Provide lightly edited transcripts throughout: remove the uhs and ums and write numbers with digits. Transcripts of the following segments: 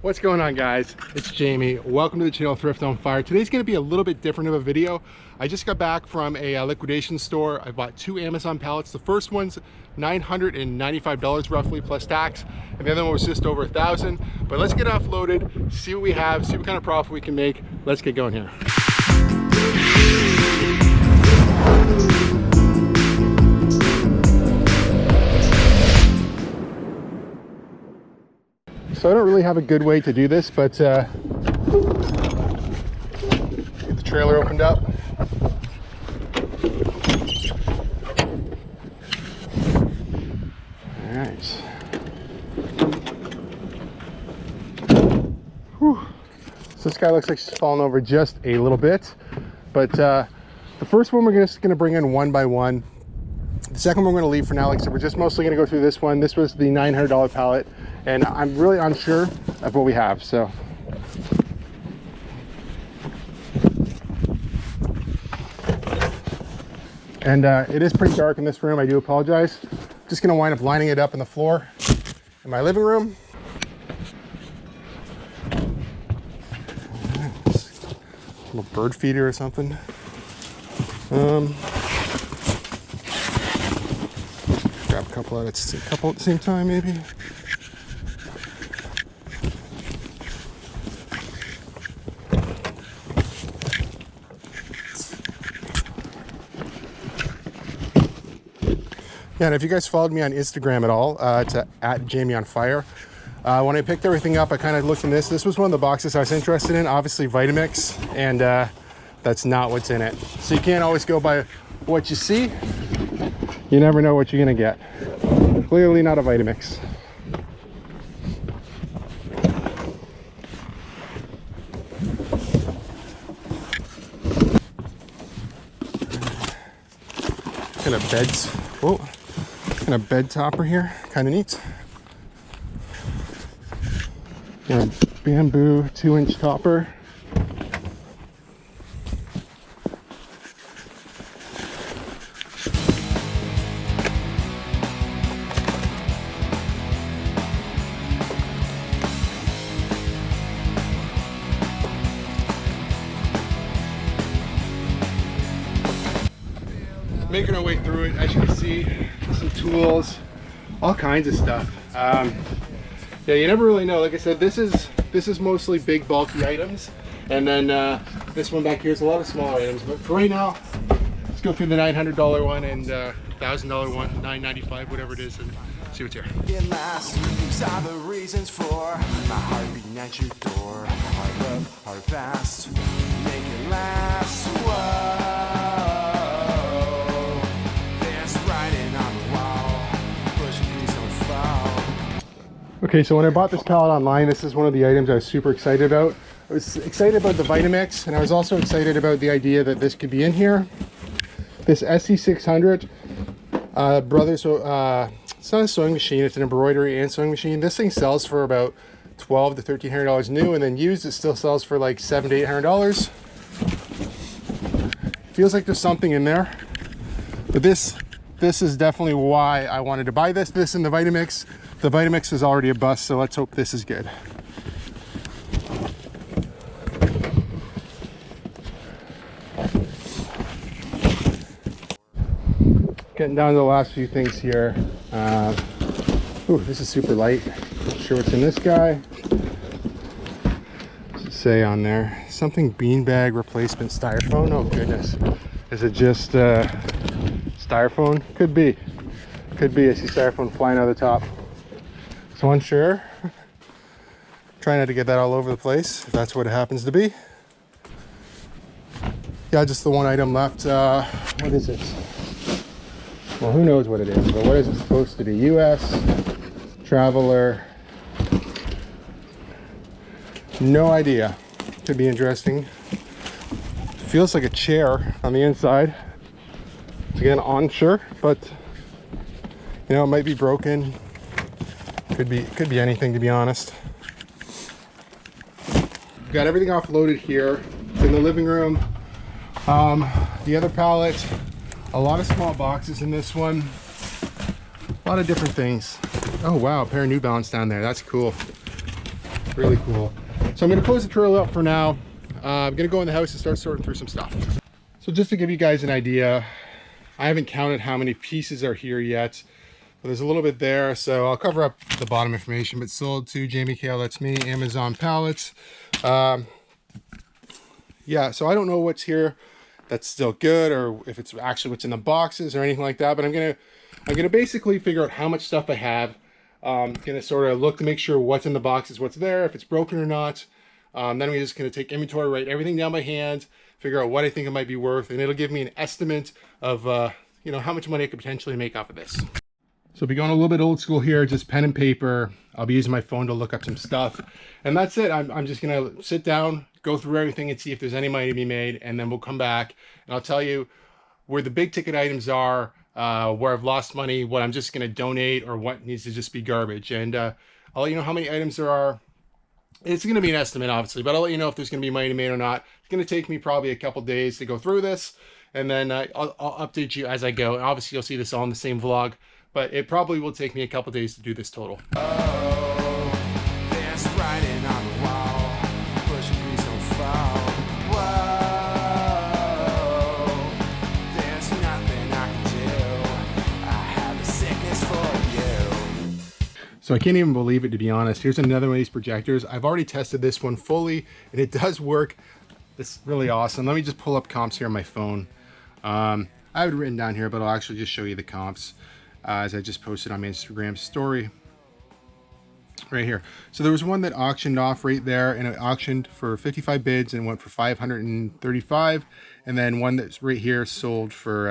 What's going on, guys? It's Jamie. Welcome to the channel Thrift on Fire. Today's going to be a little bit different of a video. I just got back from a liquidation store. I bought 2 Amazon pallets. The first one's $995 roughly plus tax, and the other one was just over $1,000. But let's get offloaded, see what we have, see what kind of profit we can make. Let's get going here. So I don't really have a good way to do this, but get the trailer opened up. All right. Whew. So this guy looks like she's fallen over just a little bit, but the first one we're just going to bring in one by one. The second one we're going to leave for now. Like I said, we're just mostly going to go through this one. This was the $900 pallet, and I'm really unsure of what we have. So and it is pretty dark in this room. I do apologize. Just going to wind up lining it up in the floor in my living room. A little bird feeder or something. Grab a couple at the same time, maybe. Yeah, and if you guys followed me on Instagram at all, it's at Jamie on Fire. When I picked everything up, I kind of looked in this. This was one of the boxes I was interested in, obviously Vitamix, and that's not what's in it. So you can't always go by what you see. You never know what you're gonna get. Clearly not a Vitamix. Kind of beds. Whoa. Kind of bed topper here. Kind of neat. Got a bamboo 2-inch topper. Making our way through it, as you can see, some tools, all kinds of stuff. Yeah, you never really know. Like I said, this is mostly big bulky items, and then this one back here is a lot of smaller items. But for right now, let's go through the $900 one and $1,000 one, $995, whatever it is, and see what's here. These are the reasons for my heart beating at your door. Hard love, hard fast, make it last. Whoa. Okay, so when I bought this pallet online, this is one of the items I was super excited about. I was excited about the Vitamix, and I was also excited about the idea that this could be in here. This SC600, it's not a sewing machine, it's an embroidery and sewing machine. This thing sells for about $1,200 to $1,300 new, and then used it still sells for like $700 to $800. Feels like there's something in there, but this is definitely why I wanted to buy this and the Vitamix. The Vitamix is already a bust, so let's hope this is good. Getting down to the last few things here. Ooh, this is super light. Not sure what's in this guy. What's it say on there? Something beanbag replacement styrofoam. Oh goodness. Is it just styrofoam? Could be. Could be. I see styrofoam flying out of the top. So unsure. Try not to get that all over the place, if that's what it happens to be. Yeah, just the one item left. What is it? Well, who knows what it is, but what is it supposed to be? US Traveler. No idea. Could be interesting. Feels like a chair on the inside. Again, unsure, but you know, it might be broken. Could be anything, to be honest. Got everything offloaded here. It's in the living room. The other pallet, a lot of small boxes in this one. A lot of different things. Oh wow, a pair of New Balance down there. That's cool. Really cool. So I'm going to close the trailer up for now. I'm going to go in the house and start sorting through some stuff. So just to give you guys an idea, I haven't counted how many pieces are here yet. But there's a little bit there, so I'll cover up the bottom information. But sold to Jamie Kale, that's me, Amazon pallets. Yeah, so I don't know what's here that's still good, or if it's actually what's in the boxes or anything like that. But I'm gonna basically figure out how much stuff I have. Gonna sort of look to make sure what's in the boxes, what's there, if it's broken or not. Then I'm just gonna take inventory, write everything down by hand, figure out what I think it might be worth, and it'll give me an estimate of you know, how much money I could potentially make off of this. So be going a little bit old school here, just pen and paper. I'll be using my phone to look up some stuff. And that's it. I'm just going to sit down, go through everything and see if there's any money to be made. And then we'll come back and I'll tell you where the big ticket items are, where I've lost money, what I'm just going to donate, or what needs to just be garbage. And I'll let you know how many items there are. It's going to be an estimate, obviously, but I'll let you know if there's going to be money to be made or not. It's going to take me probably a couple days to go through this. And then I'll update you as I go. And obviously, you'll see this all in the same vlog. But it probably will take me a couple days to do this total. Oh, there's writing on the wall. Push and please don't fall. Whoa, there's nothing I can do. I have a sickness for you. So I can't even believe it, to be honest. Here's another one of these projectors. I've already tested this one fully, and it does work. It's really awesome. Let me just pull up comps here on my phone. I have it written down here, but I'll actually just show you the comps. As I just posted on my Instagram story right here. So there was one that auctioned off right there, and it auctioned for 55 bids and went for 535, and then one that's right here sold for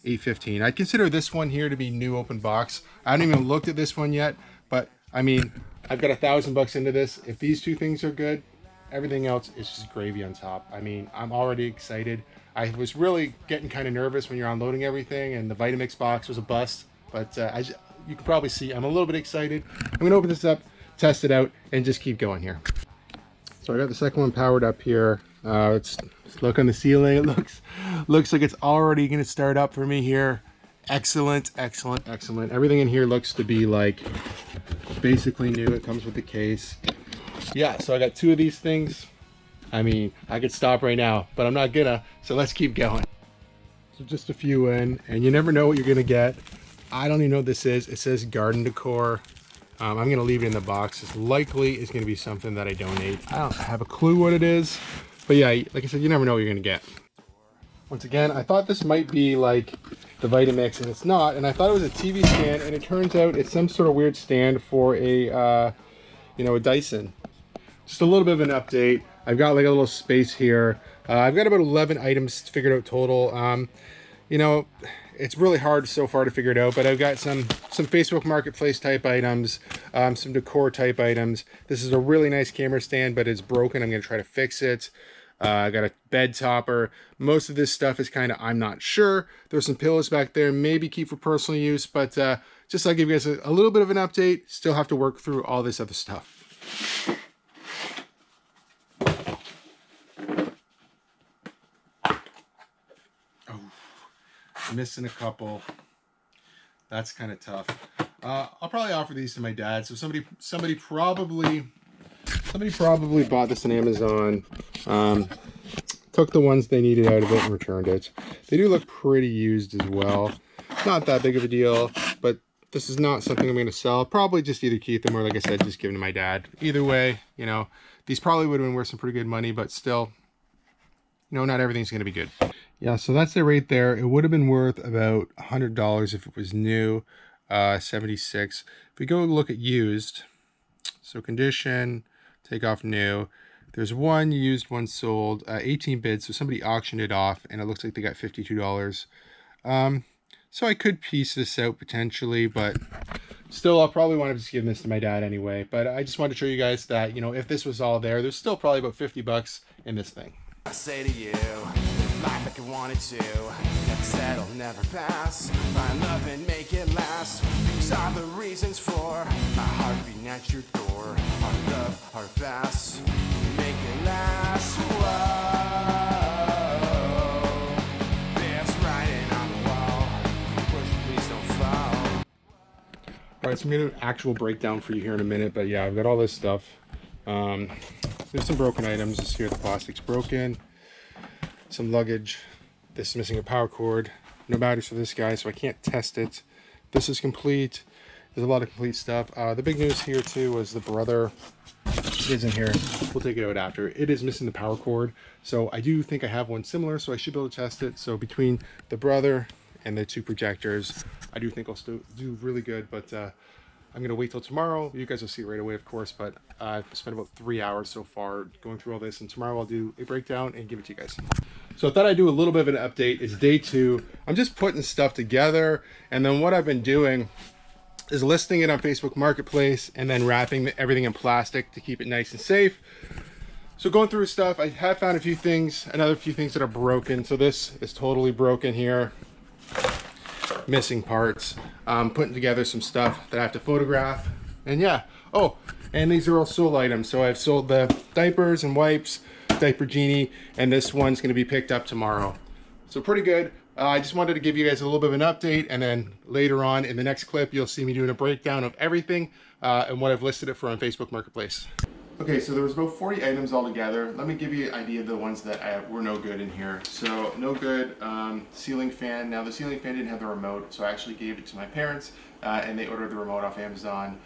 815. I consider this one here to be new open box. I haven't even looked at this one yet, but I mean, I've got $1,000 into this. If these two things are good, everything else is just gravy on top. I mean, I'm already excited. I was really getting kind of nervous when you're unloading everything, and the Vitamix box was a bust. But you can probably see I'm a little bit excited. I'm going to open this up, test it out, and just keep going here. So I got the second one powered up here. Let's look on the ceiling. It looks like it's already going to start up for me here. Excellent, excellent, excellent. Everything in here looks to be like basically new. It comes with the case. Yeah, so I got two of these things. I mean, I could stop right now, but I'm not gonna. So let's keep going. So just a few in, and you never know what you're going to get. I don't even know what this is. It says garden decor. I'm going to leave it in the box. It's likely is going to be something that I donate. I don't have a clue what it is. But yeah, like I said, you never know what you're going to get. Once again, I thought this might be like the Vitamix, and it's not. And I thought it was a TV stand, and it turns out it's some sort of weird stand for a, you know, a Dyson. Just a little bit of an update. I've got like a little space here. I've got about 11 items figured out total. You know, it's really hard so far to figure it out, but I've got some Facebook Marketplace type items, some decor type items. This is a really nice camera stand, but it's broken. I'm going to try to fix it. I got a bed topper. Most of this stuff is kind of, I'm not sure. There's some pillows back there, maybe keep for personal use, but just I'll give you guys a little bit of an update. Still have to work through all this other stuff. Missing a couple. That's kind of tough. I'll probably offer these to my dad. So somebody probably bought this on Amazon, took the ones they needed out of it and returned it. They do look pretty used as well. Not that big of a deal, but this is not something I'm going to sell. Probably just either keep them or, like I said, just give them to my dad. Either way, you know, these probably would have been worth some pretty good money, but still, you know, not everything's going to be good. Yeah, so that's it right there. It would have been worth about $100 if it was new, 76. If we go look at used, so condition, take off new, there's one used, one sold, 18 bids, so somebody auctioned it off, and it looks like they got $52. So I could piece this out potentially, but still, I'll probably want to just give this to my dad anyway. But I just wanted to show you guys that, you know, if this was all there, there's still probably about 50 bucks in this thing. I say to you, live life like you wanted to. Never settle, never pass. Find love and make it last. These are the reasons for my heart beating at your door. Our love, our past, make it last. Whoa, there's writing on the wall. Push, please don't fall. All right, so I'm gonna do an actual breakdown for you here in a minute, but yeah, I've got all this stuff. There's some broken items. This here, the plastic's broken. Some luggage. This is missing a power cord. No batteries for this guy, so I can't test it. This is complete. There's a lot of complete stuff. The big news here too was the brother is in here. We'll take it out after. It is missing the power cord, so I do think I have one similar, so I should be able to test it. So between the brother and the 2 projectors, I do think I'll still do really good, but I'm gonna wait till tomorrow. You guys will see it right away, of course, but I've spent about 3 hours so far going through all this, and tomorrow I'll do a breakdown and give it to you guys. So I thought I'd do a little bit of an update. It's day 2. I'm just putting stuff together, and then what I've been doing is listing it on Facebook Marketplace and then wrapping everything in plastic to keep it nice and safe. So going through stuff, I have found a few things, another few things that are broken. So this is totally broken here. Missing parts. Putting together some stuff that I have to photograph. And yeah, oh, and these are all sold items. So I've sold the diapers and wipes, diaper genie, and this one's gonna be picked up tomorrow. So pretty good. I just wanted to give you guys a little bit of an update, and then later on in the next clip, you'll see me doing a breakdown of everything and what I've listed it for on Facebook Marketplace. Okay, so there was about 40 items altogether. Let me give you an idea of the ones that were no good in here. So no good, ceiling fan. Now the ceiling fan didn't have the remote, so I actually gave it to my parents, and they ordered the remote off Amazon.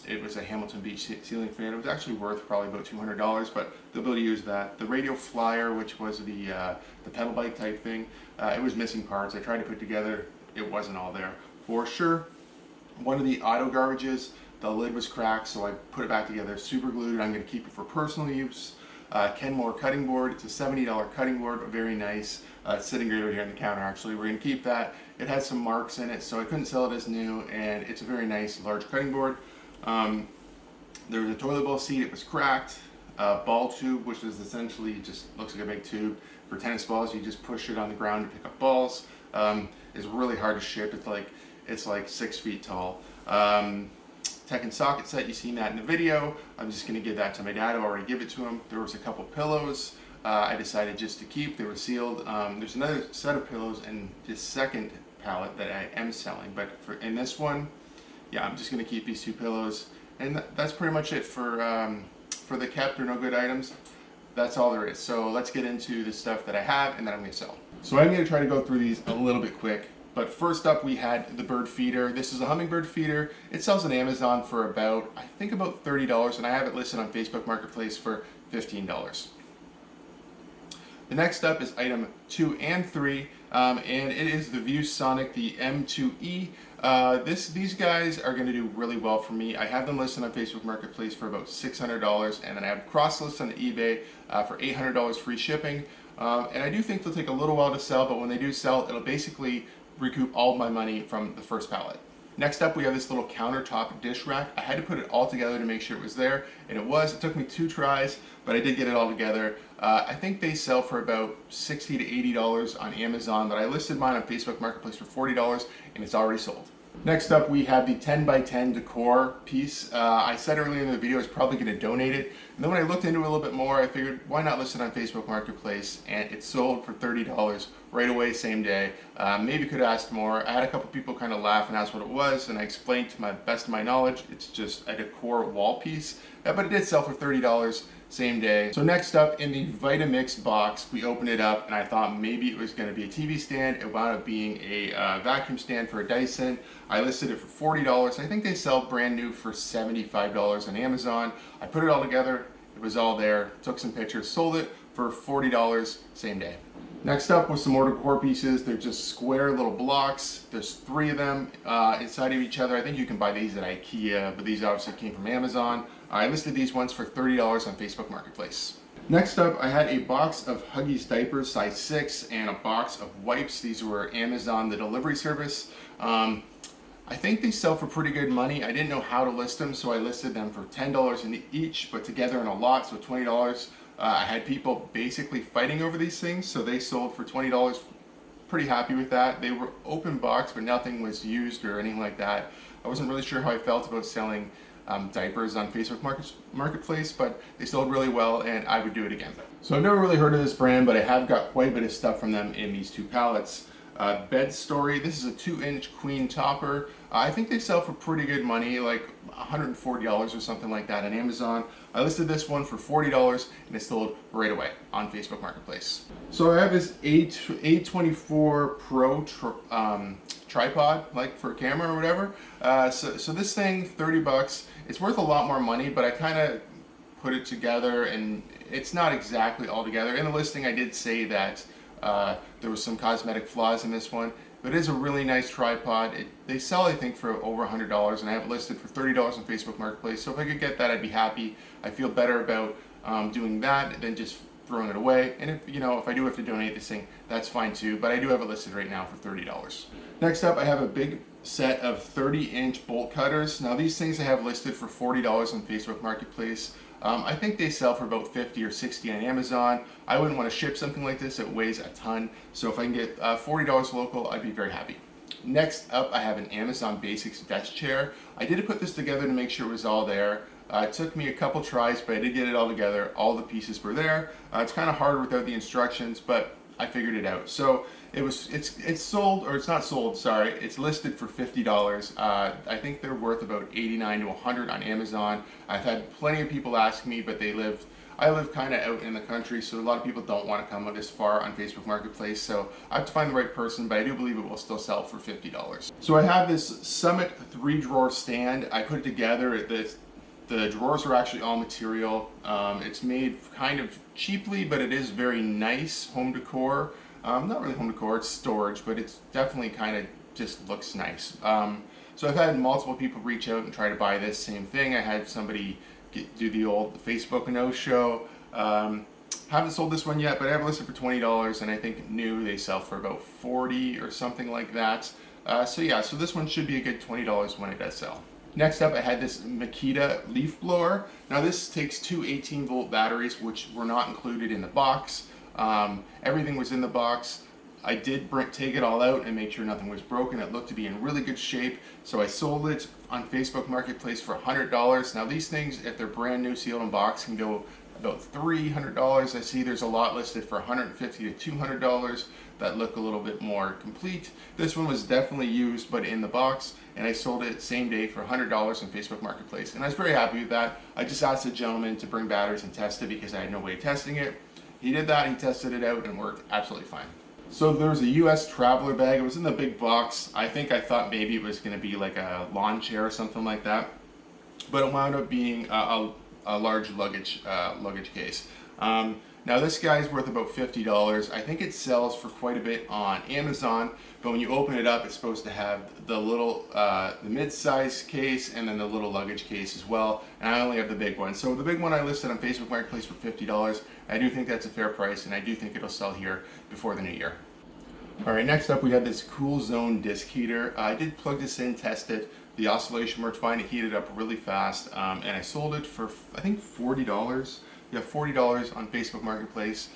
It was a Hamilton Beach ceiling fan. It was actually worth probably about $200, but they'll be able to use that. The radio flyer, which was the pedal bike type thing, it was missing parts. I tried to put together, it wasn't all there. For sure, one of the auto garbages, the lid was cracked, so I put it back together, super glued. I'm going to keep it for personal use. Kenmore cutting board. It's a $70 cutting board, but very nice. It's sitting right over here on the counter, actually. We're going to keep that. It has some marks in it, so I couldn't sell it as new, and it's a very nice large cutting board. There was a toilet bowl seat. It was cracked. Ball tube, which is essentially just looks like a big tube for tennis balls. You just push it on the ground to pick up balls. It's really hard to ship. It's like 6 feet tall. Tetris Socket Set, you've seen that in the video. I'm just going to give that to my dad. I already give it to him. There was a couple pillows I decided just to keep. They were sealed. There's another set of pillows in this second pallet that I am selling, but in this one, yeah, I'm just going to keep these 2 pillows, and that's pretty much it for the kept or no good items. That's all there is. So let's get into the stuff that I have and that I'm going to sell. So I'm going to try to go through these a little bit quick. But first up, we had the bird feeder. This is a hummingbird feeder. It sells on Amazon for about, I think about $30, and I have it listed on Facebook Marketplace for $15. The next up is item 2 and 3, and it is the ViewSonic, the M2E. These guys are going to do really well for me. I have them listed on Facebook Marketplace for about $600, and then I have cross lists on eBay for $800 free shipping. And I do think they'll take a little while to sell, but when they do sell, it'll basically recoup all my money from the first pallet. Next up, we have this little countertop dish rack. I had to put it all together to make sure it was there, and it was. It took me 2 tries, but I did get it all together. I think they sell for about $60 to $80 on Amazon, but I listed mine on Facebook Marketplace for $40, and it's already sold. Next up, we have the 10 by 10 Decor Piece. I said earlier in the video I was probably going to donate it, and then when I looked into it a little bit more, I figured why not list it on Facebook Marketplace, and it sold for $30 right away, same day. Maybe could have asked more. I had a couple people kind of laugh and ask what it was, and I explained to my best of my knowledge, it's just a decor wall piece, but it did sell for $30 same day. So next up, in the Vitamix box, we opened it up, and I thought maybe it was going to be a TV stand. It wound up being a vacuum stand for a Dyson. I listed it for $40. I think they sell brand new for $75 on Amazon. I put it all together. It was all there. Took some pictures, sold it for $40 same day. Next up was some more decor pieces. They're just square little blocks. There's 3 of them inside of each other. I think you can buy these at IKEA, but these obviously came from Amazon. I listed these ones for $30 on Facebook Marketplace. Next up, I had a box of Huggies diapers, size 6, and a box of wipes. These were Amazon, the delivery service. I think they sell for pretty good money. I didn't know how to list them, so I listed them for $10 in each, but together in a lot, so $20. I had people basically fighting over these things, so they sold for $20. Pretty happy with that. They were open box, but nothing was used or anything like that. I wasn't really sure how I felt about selling diapers on Facebook Marketplace, but they sold really well, and I would do it again. So I've never really heard of this brand, but I have got quite a bit of stuff from them in these 2 pallets. bed story. This is a 2-inch queen topper. I think they sell for pretty good money, like $140 or something like that on Amazon. I listed this one for $40 and it sold right away on Facebook Marketplace. So I have this A24 Pro tripod, like for a camera or whatever. So this thing, 30 bucks. It's worth a lot more money, but I kind of put it together and it's not exactly all together. In the listing I did say that there was some cosmetic flaws in this one, but it is a really nice tripod. They sell, I think, for over $100, and I have it listed for $30 on Facebook Marketplace. So if I could get that, I'd be happy. I feel better about doing that than just throwing it away. And if I do have to donate this thing, that's fine too. But I do have it listed right now for $30. Next up, I have a big set of 30-inch bolt cutters. Now these things I have listed for $40 on Facebook Marketplace. I think they sell for about $50 or $60 on Amazon. I wouldn't want to ship something like this. It weighs a ton. So if I can get $40 local, I'd be very happy. Next up, I have an Amazon Basics desk chair. I did put this together to make sure it was all there. It took me a couple tries, but I did get it all together. All the pieces were there. It's kind of hard without the instructions, but I figured it out. So it's sold, or it's not sold, sorry. It's listed for $50. I think they're worth about $89 to $100 on Amazon. I've had plenty of people ask me, but I live kind of out in the country, so a lot of people don't want to come this far on Facebook Marketplace, so I have to find the right person, but I do believe it will still sell for $50. So I have this Summit 3-drawer stand. I put it together. The drawers are actually all material. It's made kind of cheaply, but it is very nice home decor. Not really home decor, it's storage, but it's definitely kind of just looks nice. So I've had multiple people reach out and try to buy this same thing. I had somebody do the old Facebook no-show. Haven't sold this one yet, but I have it listed for $20, and I think new they sell for about $40 or something like that. So this one should be a good $20 when it does sell. Next up, I had this Makita leaf blower. Now this takes two 18-volt batteries, which were not included in the box. Everything was in the box. I did take it all out and make sure nothing was broken. It looked to be in really good shape, so I sold it on Facebook Marketplace for $100. Now these things, if they're brand new, sealed in box, can go about $300. I see there's a lot listed for $150 to $200 that look a little bit more complete. This one was definitely used, but in the box, and I sold it same day for $100 on Facebook Marketplace, and I was very happy with that. I just asked the gentleman to bring batteries and test it because I had no way of testing it. He did that, he tested it out, and worked absolutely fine. So there was a US traveler bag. It was in the big box. I thought maybe it was going to be like a lawn chair or something like that, but it wound up being a large luggage case. Now this guy's worth about $50. I think it sells for quite a bit on Amazon, but when you open it up, it's supposed to have the little, the mid-size case and then the little luggage case as well. And I only have the big one. So the big one I listed on Facebook Marketplace for $50. I do think that's a fair price, and I do think it'll sell here before the new year. All right, next up we have this Cool Zone disc heater. I did plug this in, test it. The oscillation worked fine. It heated up really fast, and I sold it for I think $40. Yeah, $40 on Facebook Marketplace.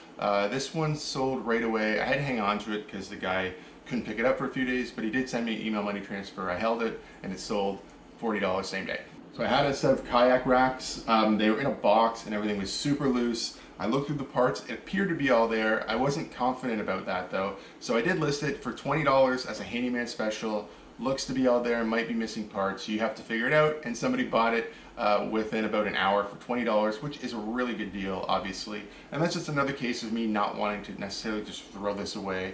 This one sold right away. I had to hang on to it because the guy couldn't pick it up for a few days, but he did send me an email money transfer. I held it, and it sold $40 same day. So I had a set of Kayak Racks. They were in a box, and everything was super loose. I looked through the parts. It appeared to be all there. I wasn't confident about that though, so I did list it for $20 as a handyman special. Looks to be all there, might be missing parts. You have to figure it out, and somebody bought it within about an hour for $20, which is a really good deal, obviously. And that's just another case of me not wanting to necessarily just throw this away.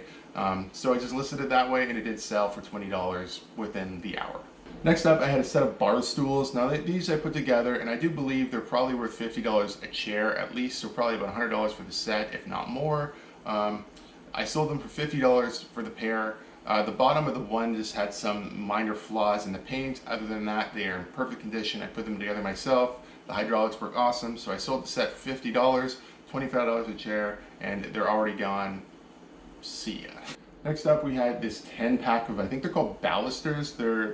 So I just listed it that way, and it did sell for $20 within the hour. Next up, I had a set of bar stools. Now these I put together, and I do believe they're probably worth $50 a chair at least, so probably about $100 for the set, if not more. I sold them for $50 for the pair. The bottom of the one just had some minor flaws in the paint. Other than that, they are in perfect condition. I put them together myself. The hydraulics work awesome, so I sold the set for $50, $25 a chair, and they're already gone. See ya. Next up, we had this 10-pack of, I think they're called balusters. They're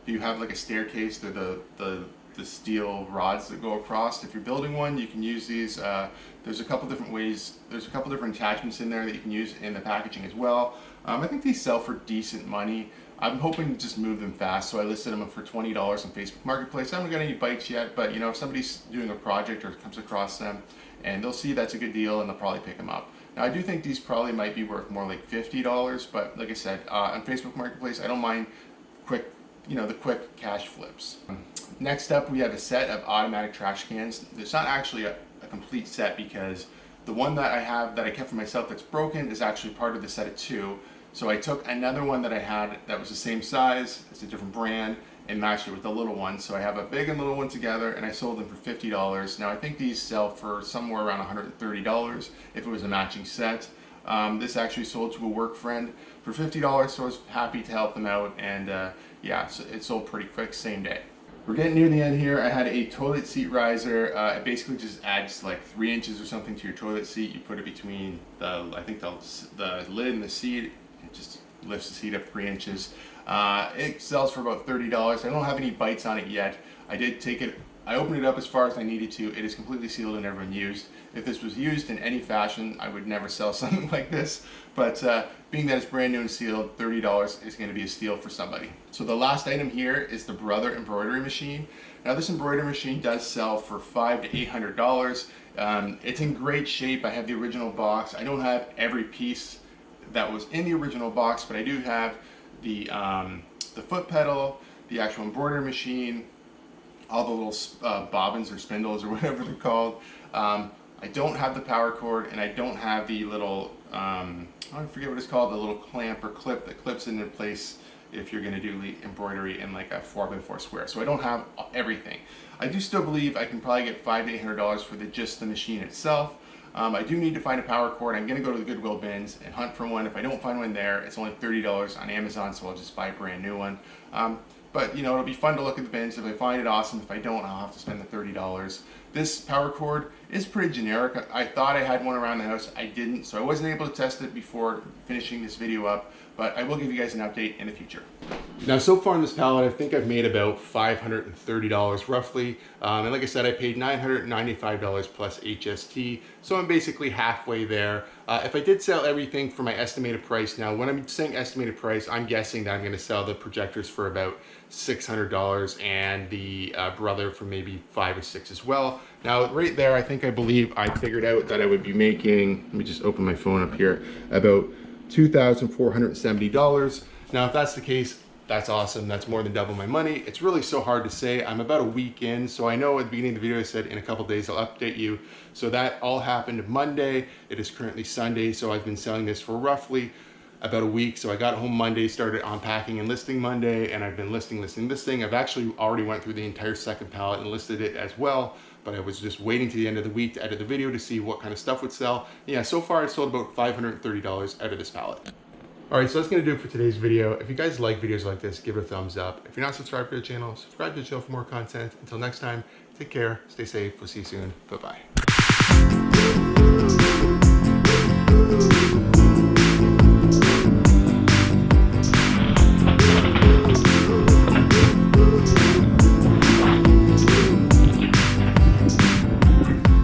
if you have like a staircase, they're the steel rods that go across. If you're building one, you can use these. There's a couple different ways. There's a couple different attachments in there that you can use in the packaging as well. I think these sell for decent money. I'm hoping to just move them fast, so I listed them for $20 on Facebook Marketplace. I haven't got any bites yet, but you know, if somebody's doing a project or comes across them, and they'll see that's a good deal, and they'll probably pick them up. Now I do think these probably might be worth more like $50, but like I said, on Facebook Marketplace, I don't mind quick, the quick cash flips. Next up, we have a set of automatic trash cans. It's not actually a complete set because the one that I have that I kept for myself that's broken is actually part of the set of 2. So I took another one that I had that was the same size, it's a different brand, and matched it with the little one. So I have a big and little one together, and I sold them for $50. Now I think these sell for somewhere around $130 if it was a matching set. This actually sold to a work friend for $50, so I was happy to help them out, and yeah, so it sold pretty quick, same day. We're getting near the end here. I had a toilet seat riser. It basically just adds like 3 inches or something to your toilet seat. You put it between I think the lid and the seat. It just lifts the seat up 3 inches. It sells for about $30. I don't have any bites on it yet. I opened it up as far as I needed to. It is completely sealed and never been used. If this was used in any fashion, I would never sell something like this. But being that it's brand new and sealed, $30 is going to be a steal for somebody. So the last item here is the Brother embroidery machine. Now this embroidery machine does sell for $500 to $800. It's in great shape. I have the original box. I don't have every piece that was in the original box, but I do have the foot pedal, the actual embroidery machine, all the little bobbins or spindles or whatever they're called. I don't have the power cord, and I don't have the little, I forget what it's called, the little clamp or clip that clips into place if you're going to do embroidery in like a 4x4 square. So I don't have everything. I do still believe I can probably get $500 to $800 for just the machine itself. I do need to find a power cord. I'm going to go to the Goodwill bins and hunt for one. If I don't find one there, it's only $30 on Amazon, so I'll just buy a brand new one. But it'll be fun to look at the bins. If I find it, awesome. If I don't, I'll have to spend the $30. This power cord is pretty generic. I thought I had one around the house. I didn't, so I wasn't able to test it before finishing this video up, but I will give you guys an update in the future. Now, so far in this pallet, I think I've made about $530 roughly. And like I said, I paid $995 plus HST, so I'm basically halfway there. If I did sell everything for my estimated price, now when I'm saying estimated price, I'm guessing that I'm going to sell the projectors for about $600 and the Brother for maybe $5 or $6 as well. Now right there, I believe I figured out that I would be making, let me just open my phone up here, about $2,470. Now if that's the case, that's awesome. That's more than double my money. It's really so hard to say. I'm about a week in, so I know at the beginning of the video I said in a couple days I'll update you. So that all happened Monday. It is currently Sunday, so I've been selling this for roughly about a week. So I got home Monday, started unpacking and listing Monday, and I've been listing. I've actually already went through the entire second pallet and listed it as well, but I was just waiting to the end of the week to edit the video to see what kind of stuff would sell. Yeah, so far I've sold about $530 out of this pallet. All right, so that's gonna do it for today's video. If you guys like videos like this, give it a thumbs up. If you're not subscribed to the channel, subscribe to the channel for more content. Until next time, take care, stay safe, we'll see you soon, bye-bye.